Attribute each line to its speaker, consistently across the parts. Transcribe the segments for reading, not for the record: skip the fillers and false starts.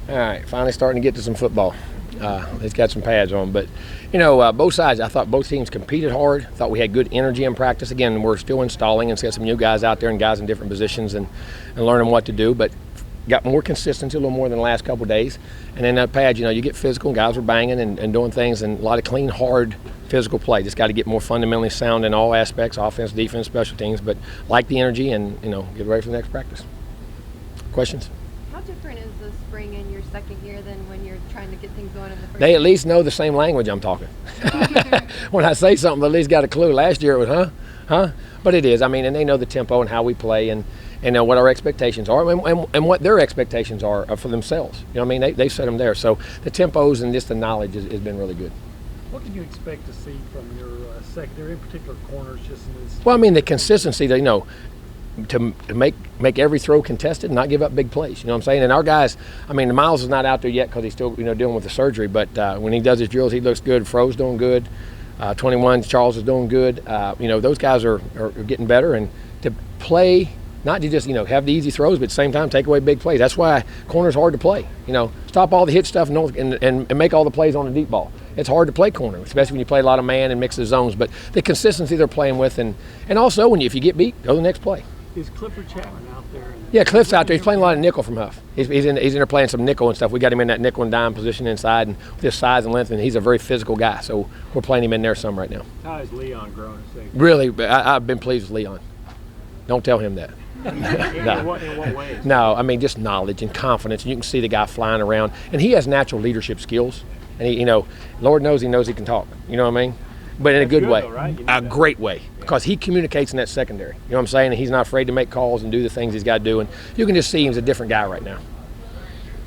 Speaker 1: All right, finally starting to get to some football. It's got some pads on, but both sides. I thought both teams competed hard. Thought we had good energy in practice. Again, we're still installing and got some new guys out there and guys in different positions and learning what to do. But got more consistency, a little more than the last couple of days. And then that pad, you get physical, and guys were banging and doing things, and a lot of clean, hard physical play. Just got to get more fundamentally sound in all aspects, offense, defense, special teams. But like the energy and get ready for the next practice. Questions?
Speaker 2: How different is the spring in your second year than when you're trying to get things going in the first
Speaker 1: They
Speaker 2: year?
Speaker 1: at least know the same language I'm talking. When I say something, they at least got a clue. Last year it was, huh? But it is. I mean, and they know the tempo and how we play and what our expectations are and what their expectations are for themselves. I mean, they set them there. So the tempos and just the knowledge has been really good.
Speaker 3: What can you expect to see from your secondary, in particular corners, just in this?
Speaker 1: Well, I mean, the consistency, to make every throw contested and not give up big plays. You know what I'm saying? And our guys, I mean, Miles is not out there yet because he's still dealing with the surgery. But when he does his drills, he looks good. Fro's doing good. 21, Charles is doing good. Those guys are getting better. And to play, not to just have the easy throws, but at the same time take away big plays. That's why corner's hard to play. Stop all the hit stuff and make all the plays on the deep ball. It's hard to play corner, especially when you play a lot of man and mix the zones. But the consistency they're playing with, and also if you get beat, go to the next play.
Speaker 3: Is Clifford Chapman out there?
Speaker 1: Yeah, Cliff's out there. He's playing a lot of nickel from Huff. He's in there playing some nickel and stuff. We got him in that nickel and dime position inside, and with his size and length, and he's a very physical guy. So we're playing him in there some right now.
Speaker 3: How has Leon grown?
Speaker 1: Really, I've been pleased with Leon. Don't tell him that.
Speaker 3: In what ways?
Speaker 1: No, I mean just knowledge and confidence. You can see the guy flying around, and he has natural leadership skills. And he, Lord knows he can talk. You know what I mean? But in a good way,
Speaker 3: though, right?
Speaker 1: A great way, because he communicates in that secondary. You know what I'm saying? And he's not afraid to make calls and do the things he's got to do. And you can just see he's a different guy right now.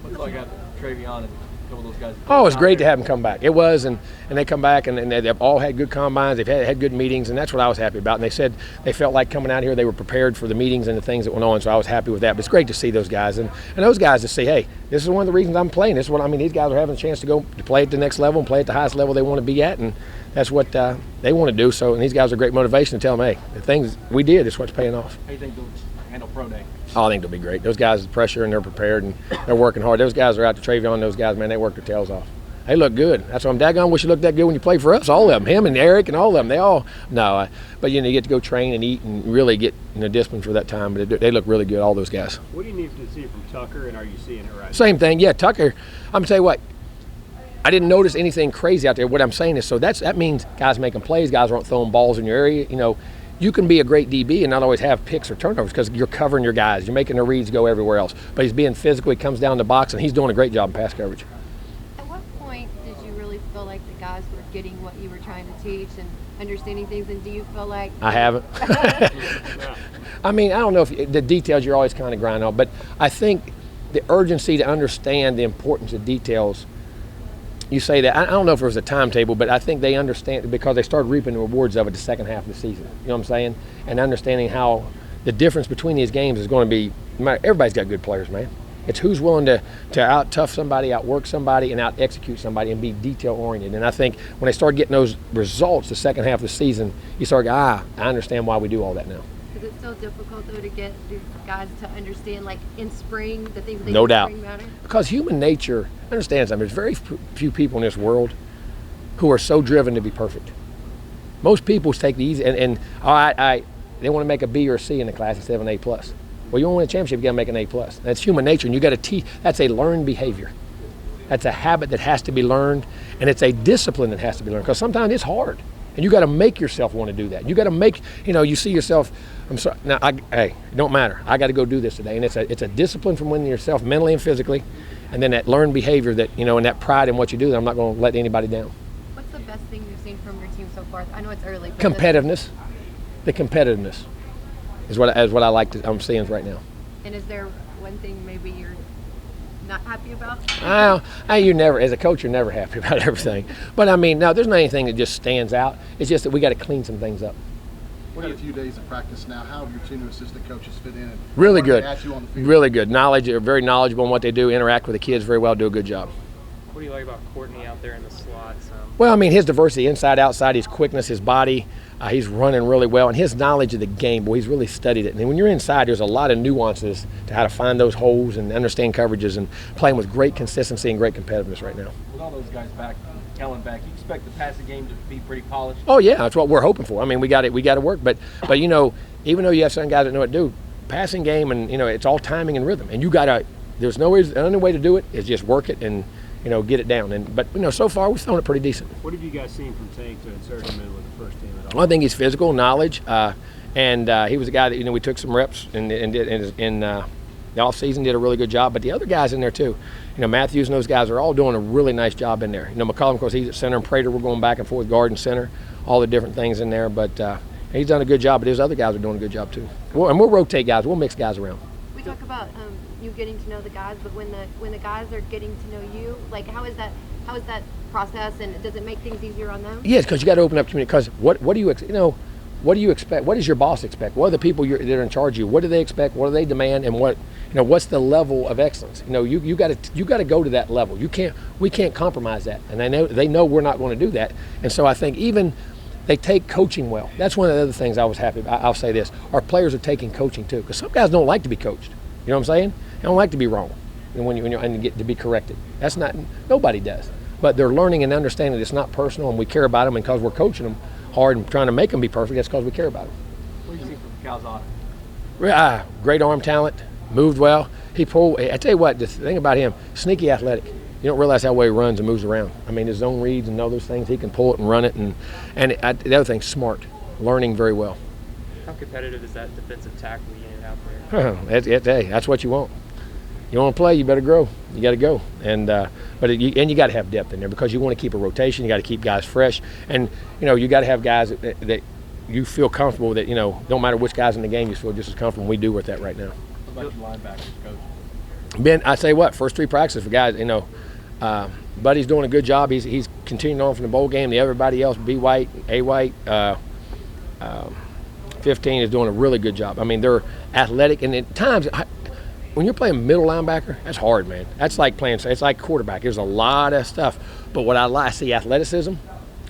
Speaker 4: What's like Travion and a couple of those guys?
Speaker 1: Oh, it's great to have him come back. It was, and they come back, and they've all had good combines. They've had good meetings, and that's what I was happy about. And they said they felt like coming out here, they were prepared for the meetings and the things that went on, so I was happy with that. But it's great to see those guys, and those guys to say, hey, this is one of the reasons I'm playing. This is what I mean. These guys are having a chance to go to play at the next level and play at the highest level they want to be at, and that's what they want to do. So, and these guys are great motivation to tell them, hey, the things we did is what's paying off.
Speaker 4: How do you think they'll handle pro day?
Speaker 1: Oh, I think they'll be great. Those guys are pressure, and they're prepared, and they're working hard. Those guys are out to Travion. Those guys, man, they work their tails off. They look good. That's why I'm daggone wish you looked that good when you played for us. All of them, him and Eric and all of them. They all but you get to go train and eat and really get discipline for that time. But they look really good, all those guys.
Speaker 3: What do you need to see from Tucker, and are you seeing it right?
Speaker 1: Same thing, yeah. Tucker, I'm gonna tell you what. I didn't notice anything crazy out there. What I'm saying is, so that means guys making plays, guys aren't throwing balls in your area. You can be a great DB and not always have picks or turnovers because you're covering your guys. You're making the reads go everywhere else. But he's being physical. He comes down the box, and he's doing a great job in pass coverage.
Speaker 2: At what point did you really feel like the guys were getting what you were trying to teach and understanding things? And do you feel like
Speaker 1: I haven't. I mean, I don't know if the details you're always kind of grinding on, but I think the urgency to understand the importance of details. You say that. I don't know if there was a timetable, but I think they understand because they started reaping the rewards of it the second half of the season. You know what I'm saying? And understanding how the difference between these games is going to be. Everybody's got good players, man. It's who's willing to out-tough somebody, outwork somebody, and out-execute somebody and be detail-oriented. And I think when they start getting those results the second half of the season, you start going, I understand why we do all that now.
Speaker 2: Is it still difficult, though, to get these guys to understand, like, in spring, the things that
Speaker 1: No
Speaker 2: in
Speaker 1: doubt.
Speaker 2: spring matter?
Speaker 1: Because human nature, understand something, there's very few people in this world who are so driven to be perfect. Most people take the easy, and they want to make a B or a C in the class instead of an A+. Well, you want to win a championship, you got to make an A+. That's human nature, and you got to teach. That's a learned behavior. That's a habit that has to be learned, and it's a discipline that has to be learned, because sometimes it's hard. And you got to make yourself want to do that. You got to make, you see yourself, I'm sorry, now, hey, it don't matter. I got to go do this today. And it's a discipline from within yourself mentally and physically. And then that learned behavior that, and that pride in what you do, that I'm not going to let anybody down.
Speaker 2: What's the best thing you've seen from your team so far? I know it's early. But
Speaker 1: Competitiveness. The competitiveness is what I like I'm seeing right now.
Speaker 2: And is there one thing maybe you're not happy about?
Speaker 1: You never, as a coach, you're never happy about everything. But I mean, no, there's not anything that just stands out. It's just that we got to clean some things up.
Speaker 5: We've had a few days of practice now. How have your two new assistant coaches fit in? And
Speaker 1: Really
Speaker 5: what are
Speaker 1: good.
Speaker 5: they at you on the field?
Speaker 1: Really good. They're very knowledgeable in what they do, interact with the kids very well, do a good job.
Speaker 6: What do you like about Courtney out there in the slots?
Speaker 1: Well, I mean, his diversity, inside, outside, his quickness, his body, he's running really well, and his knowledge of the game, boy, he's really studied it. And when you're inside, there's a lot of nuances to how to find those holes and understand coverages, and playing with great consistency and great competitiveness right now.
Speaker 4: With all those guys back, Kellen back, you expect the passing game to be pretty polished?
Speaker 1: Oh yeah, that's what we're hoping for. I mean, we got to work, but you know, even though you have some guys that know what to do, passing game, and you know, it's all timing and rhythm, and you got to. There's no way. The only way to do it is just work it and, you know, get it down. But you know, so far we've thrown it pretty decent.
Speaker 7: What have you guys seen from Tank to insert him in with the first team at all?
Speaker 1: Well, I think he's physical, knowledge, and he was a guy that, you know, we took some reps and did in the off season, did a really good job. But the other guys in there too, you know, Matthews and those guys are all doing a really nice job in there. You know, McCollum, of course, he's at center, and Prater, we're going back and forth, guard and center, all the different things in there. But he's done a good job. But his other guys are doing a good job too. And we'll rotate guys. We'll mix guys around.
Speaker 2: We talk about you getting to know the guys, but when the guys are getting to know you, like how is that process, and does it make things easier on them?
Speaker 1: Yes, because you got to open up community. Because what do you what do you expect? What does your boss expect? What are the people that are in charge of you? What do they expect? What do they demand? And what's the level of excellence? You know, you got to go to that level. We can't compromise that, and they know we're not going to do that. And so I think even they take coaching well. That's one of the other things I was happy about. I'll say this: our players are taking coaching too, because some guys don't like to be coached. You know what I'm saying? They don't like to be wrong, and when you get to be corrected. That's not, nobody does. But they're learning and understanding it's not personal, and we care about them, and because we're coaching them hard and trying to make them be perfect, that's because we care about them.
Speaker 4: What do you see from Calzada?
Speaker 1: Great arm talent, moved well. I tell you what, the thing about him, sneaky athletic. You don't realize how well he runs and moves around. I mean, his zone reads and all those things, he can pull it and run it. And the other thing, smart, learning very well.
Speaker 6: How competitive is that defensive tackle unit out there?
Speaker 1: Hey, that's what you want. You want to play, you better grow. You got to go, and you got to have depth in there, because you want to keep a rotation. You got to keep guys fresh, and you know, you got to have guys that you feel comfortable that, you know, don't matter which guys in the game, you feel just as comfortable. We do with that right now.
Speaker 4: What about your linebackers, coach?
Speaker 1: Ben, I say what, first three practices for guys, you know, Buddy's doing a good job. He's continuing on from the bowl game. Everybody else, B White, A White, 15 is doing a really good job. I mean, they're athletic, and at times, when you're playing middle linebacker, that's hard, man. That's like playing, it's like quarterback. There's a lot of stuff. But what I see athleticism,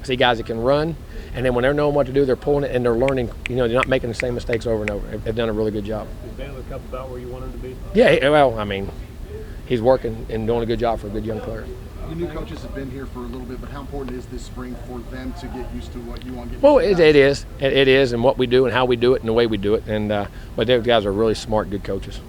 Speaker 1: I see guys that can run, and then when they're knowing what to do, they're pulling it and they're learning. You know, they're not making the same mistakes over and over. They've done a really good job.
Speaker 7: Is Baylor Cup about where you want him to be?
Speaker 1: Yeah, well, I mean, he's working and doing a good job for a good young player.
Speaker 5: The new coaches have been here for a little bit, but how important is this spring for them to get used to what you want to get
Speaker 1: Well,
Speaker 5: used to?
Speaker 1: it is, and what we do and how we do it and the way we do it. And but those guys are really smart, good coaches.